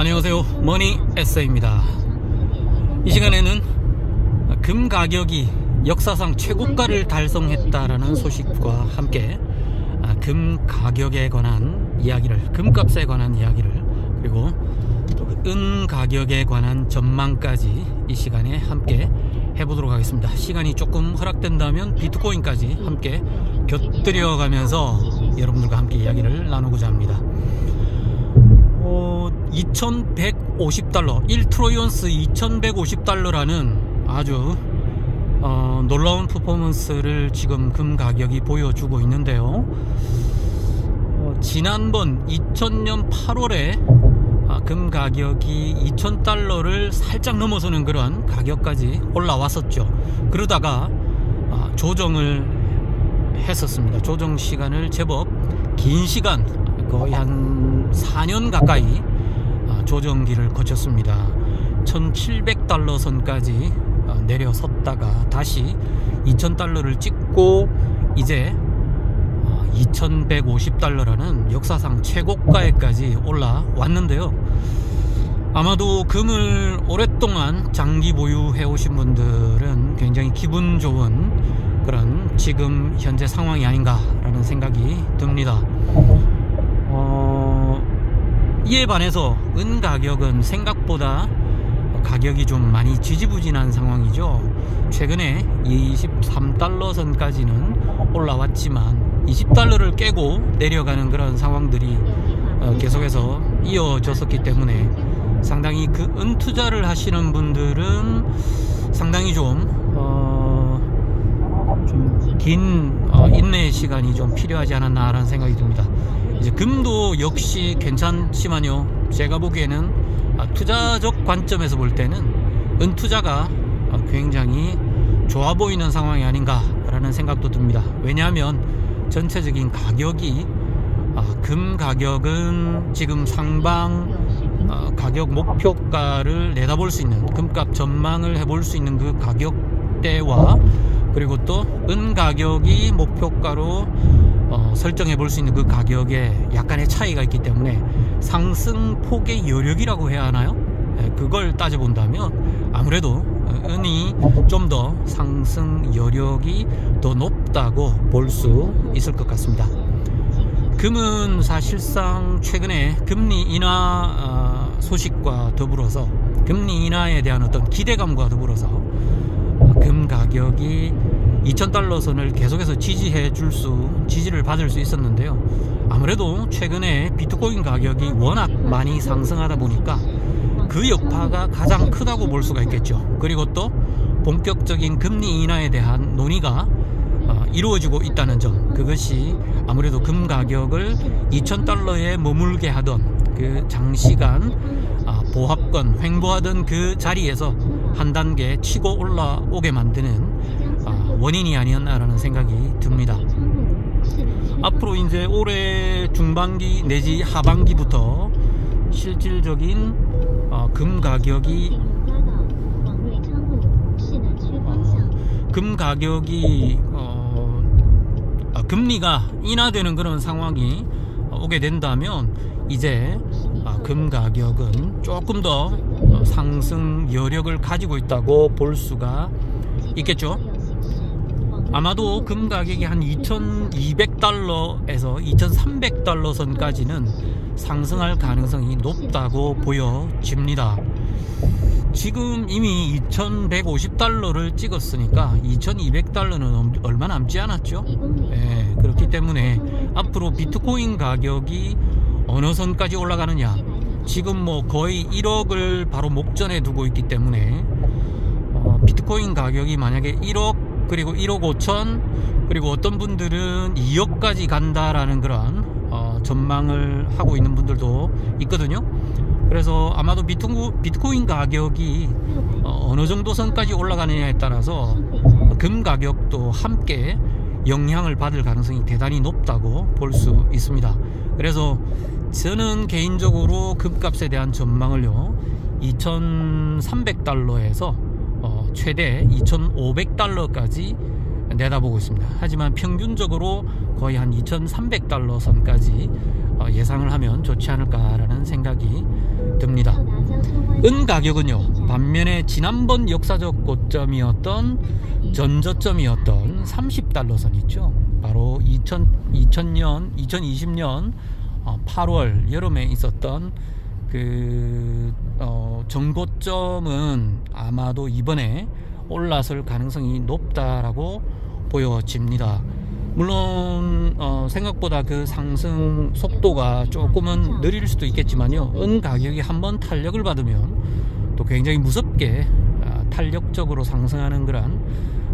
안녕하세요, 머니 에세이입니다. 이 시간에는 금 가격이 역사상 최고가를 달성했다라는 소식과 함께 금 가격에 관한 이야기를, 금값에 관한 이야기를, 그리고 또 은 가격에 관한 전망까지 이 시간에 함께 해보도록 하겠습니다. 시간이 조금 허락된다면 비트코인까지 함께 곁들여 가면서 여러분들과 함께 이야기를 나누고자 합니다. 2150달러, 1트로이언스 2150달러라는 아주 놀라운 퍼포먼스를 지금 금 가격이 보여주고 있는데요. 지난번 2000년 8월에 금 가격이 2000달러를 살짝 넘어서는 그런 가격까지 올라왔었죠. 그러다가 조정을 했었습니다. 조정 시간을 제법 긴 시간, 거의 한 4년 가까이 조정기를 거쳤습니다. 1700달러 선까지 내려섰다가 다시 2000달러를 찍고 이제 2150달러라는 역사상 최고가에까지 올라왔는데요. 아마도 금을 오랫동안 장기 보유해 오신 분들은 굉장히 기분 좋은 그런 지금 현재 상황이 아닌가 라는 생각이 듭니다. 이에 반해서 은 가격은 생각보다 가격이 좀 많이 지지부진한 상황이죠. 최근에 23달러 선까지는 올라왔지만 20달러를 깨고 내려가는 그런 상황들이 계속해서 이어졌었기 때문에 상당히 그 은 투자를 하시는 분들은 상당히 좀 긴 인내 시간이 좀 필요하지 않았나 라는 생각이 듭니다. 이제 금도 역시 괜찮지만요, 제가 보기에는 투자적 관점에서 볼 때는 은 투자가 굉장히 좋아 보이는 상황이 아닌가 라는 생각도 듭니다. 왜냐하면 전체적인 가격이 금 가격은 지금 상방 가격 목표가를 내다볼 수 있는, 금값 전망을 해볼 수 있는 그 가격대와 그리고 또 은 가격이 목표가로 설정해 볼 수 있는 그 가격에 약간의 차이가 있기 때문에 상승폭의 여력이라고 해야 하나요? 그걸 따져본다면 아무래도 은이 좀 더 상승 여력이 더 높다고 볼 수 있을 것 같습니다. 금은 사실상 최근에 금리 인하 소식과 더불어서, 금리 인하에 대한 어떤 기대감과 더불어서 금 가격이 2000달러 선을 계속해서 지지를 받을 수 있었는데요. 아무래도 최근에 비트코인 가격이 워낙 많이 상승하다 보니까 그 여파가 가장 크다고 볼 수가 있겠죠. 그리고 또 본격적인 금리 인하에 대한 논의가 이루어지고 있다는 점, 그것이 아무래도 금 가격을 2000달러에 머물게 하던 그 장시간 보합권, 횡보하던 그 자리에서 한 단계 치고 올라오게 만드는 원인이 아니었나라는 생각이 듭니다. 앞으로 이제 올해 중반기 내지 하반기부터 실질적인 금 가격이 금리가 인하되는 그런 상황이 오게 된다면 이제 금 가격은 조금 더 상승 여력을 가지고 있다고 볼 수가 있겠죠. 아마도 금 가격이 한 2200달러에서 2300달러 선까지는 상승할 가능성이 높다고 보여집니다. 지금 이미 2150달러를 찍었으니까 2200달러는 얼마 남지 않았죠. 그렇기 때문에 앞으로 비트코인 가격이 어느 선까지 올라가느냐, 지금 뭐 거의 1억을 바로 목전에 두고 있기 때문에 비트코인 가격이 만약에 1억 그리고 1억 5천 그리고 어떤 분들은 2억까지 간다라는 그런 전망을 하고 있는 분들도 있거든요. 그래서 아마도 비트코인 가격이 어느 정도 선까지 올라가느냐에 따라서 금 가격도 함께 영향을 받을 가능성이 대단히 높다고 볼 수 있습니다. 그래서 저는 개인적으로 금값에 대한 전망을요, 2300달러에서 최대 2500달러까지 내다보고 있습니다. 하지만 평균적으로 거의 한 2300달러 선까지 예상을 하면 좋지 않을까라는 생각이 듭니다. 은 가격은요, 반면에 지난번 역사적 고점이었던 전저점이었던 30달러 선 있죠. 바로 2020년 8월 여름에 있었던 그 전고점은 아마도 이번에 올라설 가능성이 높다라고 보여집니다. 물론 생각보다 그 상승 속도가 조금은 느릴 수도 있겠지만요, 은 가격이 한번 탄력을 받으면 또 굉장히 무섭게 탄력적으로 상승하는 그런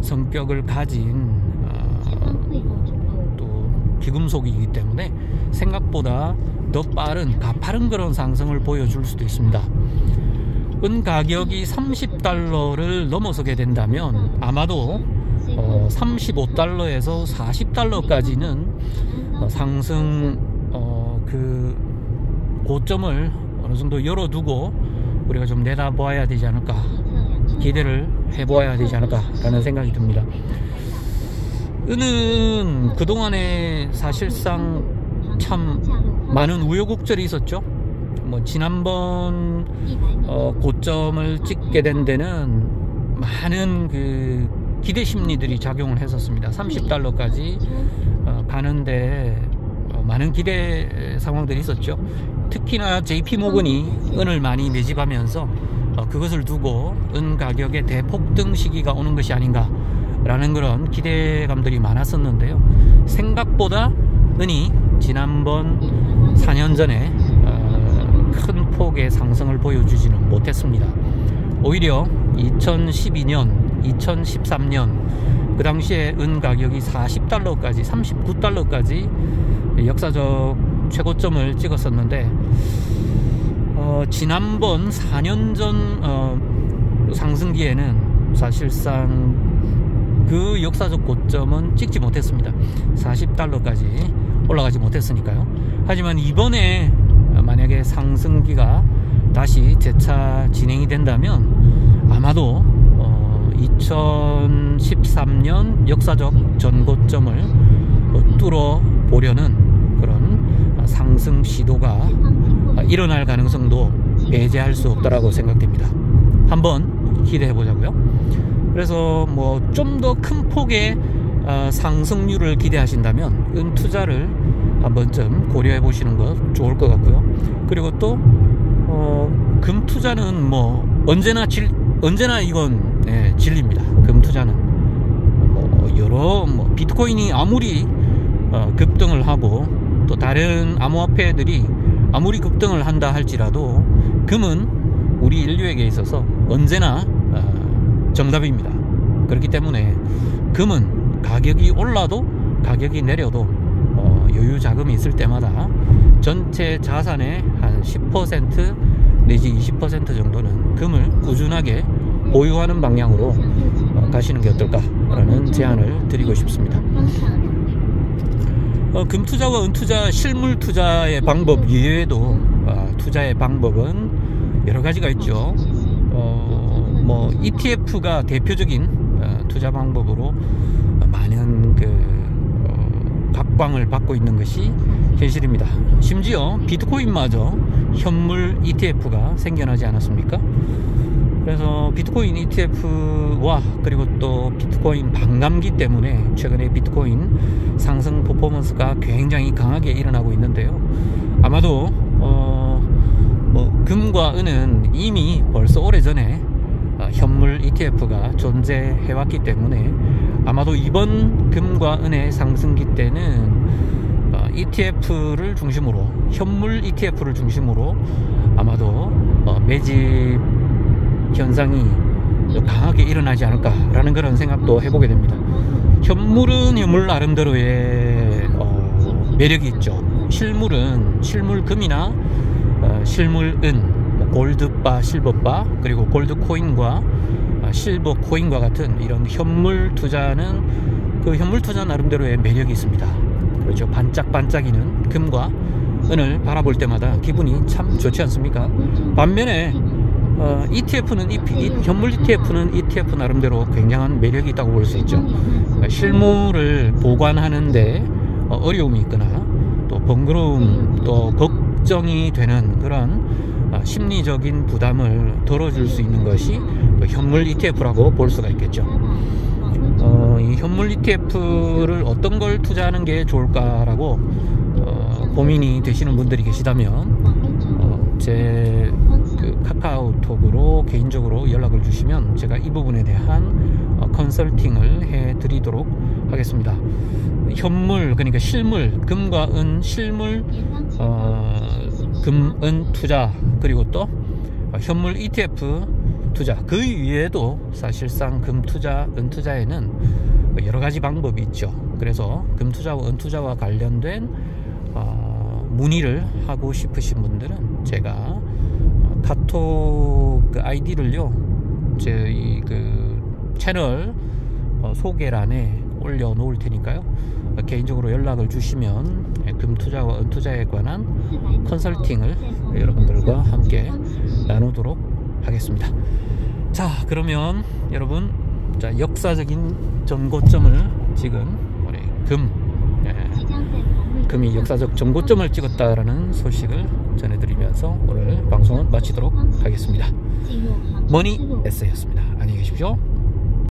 성격을 가진 또 기금속이기 때문에 생각보다 더 빠른 가파른 그런 상승을 보여줄 수도 있습니다. 은 가격이 30달러를 넘어서게 된다면 아마도 35달러에서 40달러까지는 상승 그 고점을 어느 정도 열어두고 우리가 좀 내다봐야 되지 않을까, 기대를 해보아야 되지 않을까 라는 생각이 듭니다. 은은 그동안에 사실상 참 많은 우여곡절이 있었죠. 뭐 지난번 고점을 찍게 된 데는 많은 그 기대 심리들이 작용을 했었습니다. 30달러까지 가는데 많은 기대 상황들이 있었죠. 특히나 JP모건이 은을 많이 매집하면서 그것을 두고 은 가격의 대폭등 시기가 오는 것이 아닌가 라는 그런 기대감들이 많았었는데요, 생각보다 은이 지난번 4년 전에 큰 폭의 상승을 보여주지는 못했습니다. 오히려 2012년 2013년 그 당시에 은 가격이 40달러까지 39달러까지 역사적 최고점을 찍었었는데 지난번 4년 전 상승기에는 사실상 그 역사적 고점은 찍지 못했습니다. 40달러까지 올라가지 못했으니까요. 하지만 이번에 만약에 상승기가 다시 재차 진행이 된다면 아마도 2013년 역사적 전고점을 뚫어 보려는 그런 상승 시도가 일어날 가능성도 배제할 수 없다라고 생각됩니다. 한번 기대해 보자고요. 그래서 뭐 좀 더 큰 폭의 상승률을 기대하신다면 은 투자를 한 번쯤 고려해 보시는 것 좋을 것 같고요. 그리고 또 금 투자는 뭐 언제나 이건 진리입니다. 금 투자는 여러 비트코인이 아무리 급등을 하고 또 다른 암호화폐들이 아무리 급등을 한다 할지라도 금은 우리 인류에게 있어서 언제나 정답입니다. 그렇기 때문에 금은 가격이 올라도 가격이 내려도 여유 자금이 있을 때마다 전체 자산의 한 10% 내지 20% 정도는 금을 꾸준하게 보유하는 방향으로 가시는 게 어떨까라는 제안을 드리고 싶습니다. 금투자와 은투자, 실물투자의 방법 이외에도 투자의 방법은 여러 가지가 있죠. 뭐 ETF가 대표적인 투자 방법으로 많은 각광을 받고 있는 것이 현실입니다. 심지어 비트코인마저 현물 ETF가 생겨나지 않았습니까? 그래서 비트코인 ETF와 그리고 또 비트코인 반감기 때문에 최근에 비트코인 상승 퍼포먼스가 굉장히 강하게 일어나고 있는데요, 아마도 뭐 금과 은은 이미 벌써 오래전에 현물 ETF가 존재해왔기 때문에 아마도 이번 금과 은의 상승기 때는 ETF를 중심으로, 현물 ETF를 중심으로 아마도 매집 현상이 강하게 일어나지 않을까라는 그런 생각도 해보게 됩니다. 현물은 현물 나름대로의 매력이 있죠. 실물은 실물금이나 실물은, 골드바, 실버바, 그리고 골드코인과 실버코인과 같은 이런 현물 투자는 그 현물 투자 나름대로의 매력이 있습니다. 그렇죠. 반짝반짝이는 금과 은을 바라볼 때마다 기분이 참 좋지 않습니까? 반면에 ETF는 현물 ETF는 ETF 나름대로 굉장한 매력이 있다고 볼 수 있죠. 실물을 보관하는데 어려움이 있거나 또 번거로움, 또 걱정이 되는 그런 심리적인 부담을 덜어줄 수 있는 것이 현물 ETF라고 볼 수가 있겠죠. 이 현물 ETF를 어떤 걸 투자하는 게 좋을까라고 고민이 되시는 분들이 계시다면 제 카카오톡으로 개인적으로 연락을 주시면 제가 이 부분에 대한 컨설팅을 해 드리도록 하겠습니다. 현물, 그러니까 실물, 금과 은 실물, 금, 은 투자, 그리고 또 현물 ETF 투자, 그 위에도 사실상 금 투자, 은 투자에는 여러 가지 방법이 있죠. 그래서 금 투자와 은 투자와 관련된 문의를 하고 싶으신 분들은 제가 카톡 아이디를요, 제 채널 소개란에 올려 놓을 테니까요, 개인적으로 연락을 주시면 금 투자와 은 투자에 관한 컨설팅을 여러분들과 함께 나누도록 하겠습니다. 자, 그러면 여러분, 자, 역사적인 전고점을 지금 우리 금이 역사적 전고점을 찍었다라는 소식을 전해드리면서 오늘 방송은 마치도록 하겠습니다. 머니 에세이였습니다. 안녕히 계십시오.